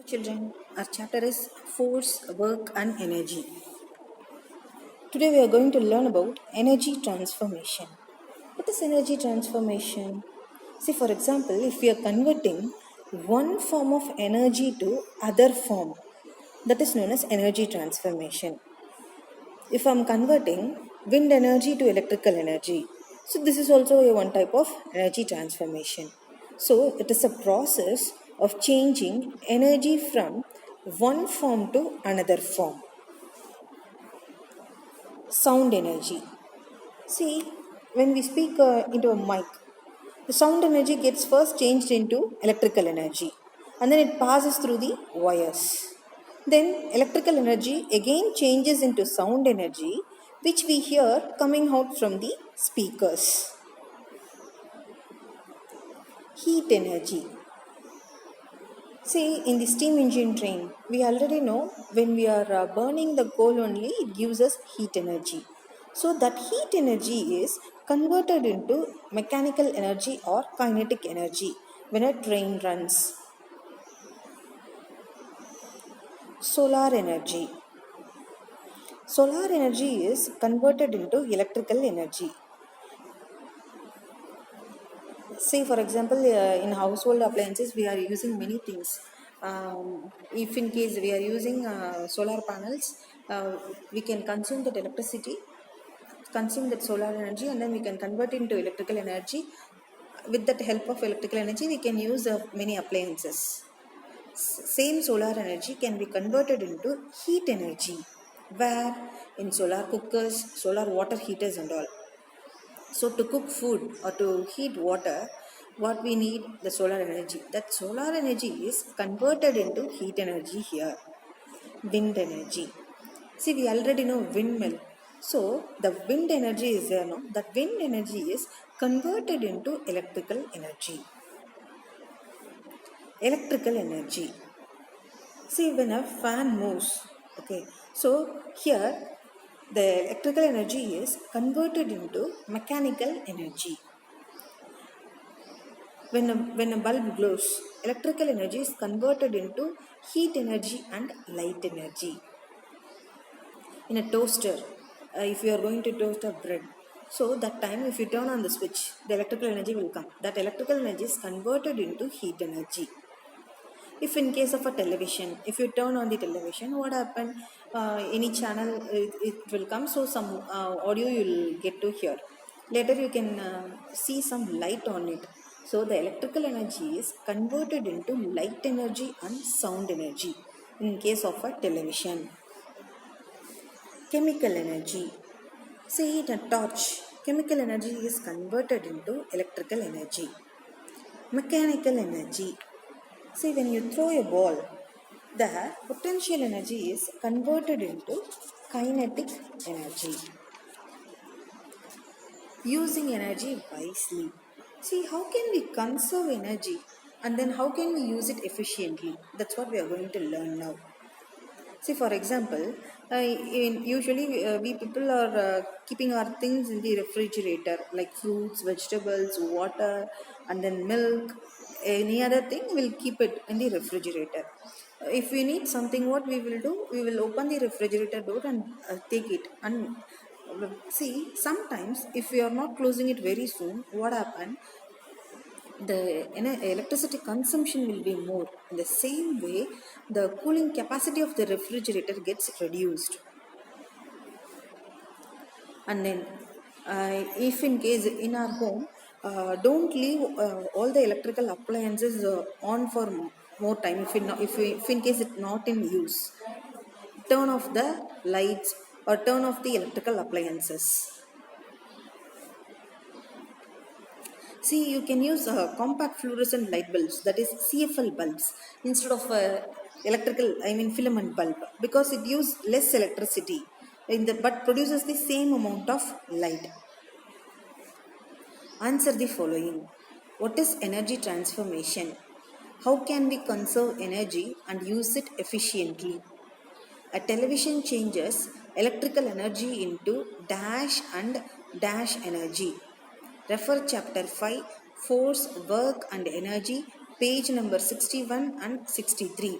Children, our chapter is Force, Work and Energy. Today we are going to learn about energy transformation. What is energy transformation? See, for example, if we are converting one form of energy to other form, that is known as energy transformation. If I am converting wind energy to electrical energy, so this is also one type of energy transformation. So it is a process of changing energy from one form to another form. Sound energy. See, when we speak into a mic, the sound energy gets first changed into electrical energy and then it passes through the wires. Then electrical energy again changes into sound energy which we hear coming out from the speakers. Heat energy. See, in the steam engine train, we already know when we are burning the coal only, it gives us heat energy. So, that heat energy is converted into mechanical energy or kinetic energy when a train runs. Solar energy. Solar energy is converted into electrical energy. Say, for example, in household appliances, we are using many things. If in case we are using solar panels, we can consume that electricity, consume that solar energy, and then we can convert it into electrical energy. With that help of electrical energy, we can use many appliances. Same solar energy can be converted into heat energy, where in solar cookers, solar water heaters, and all. So to cook food or to heat water, what we need the solar energy. That solar energy is converted into heat energy here. Wind energy. See, we already know windmill. So the wind energy is there now. That wind energy is converted into electrical energy. Electrical energy. See, when a fan moves, okay, so here the electrical energy is converted into mechanical energy. When a bulb glows, electrical energy is converted into heat energy and light energy. In a toaster, if you are going to toast a bread, so that time if you turn on the switch, the electrical energy will come. That electrical energy is converted into heat energy. If in case of a television, if you turn on the television, what happened? Any channel it will come, so some audio you will get to hear. Later you can see some light on it. So the electrical energy is converted into light energy and sound energy in case of a television. Chemical energy. See, in a torch, chemical energy is converted into electrical energy. Mechanical energy. See, when you throw a ball, the potential energy is converted into kinetic energy. Using energy wisely. See, how can we conserve energy and then how can we use it efficiently? That's what we are going to learn now. See, for example, usually we people are keeping our things in the refrigerator, like fruits, vegetables, water, and then milk. Any other thing, we'll keep it in the refrigerator. If we need something, what we will do? We will open the refrigerator door and take it. And see, sometimes if we are not closing it very soon, what happen? The electricity consumption will be more. In the same way, the cooling capacity of the refrigerator gets reduced. And then, if in case in our home, don't leave all the electrical appliances on for more time. If in case it's not in use, turn off the lights or turn off the electrical appliances. See, you can use compact fluorescent light bulbs, that is CFL bulbs, instead of filament bulb, because it uses less electricity but produces the same amount of light. Answer the following. What is energy transformation? How can we conserve energy and use it efficiently? A television changes electrical energy into dash and dash energy. Refer chapter 5, Force, Work and Energy, page number 61 and 63.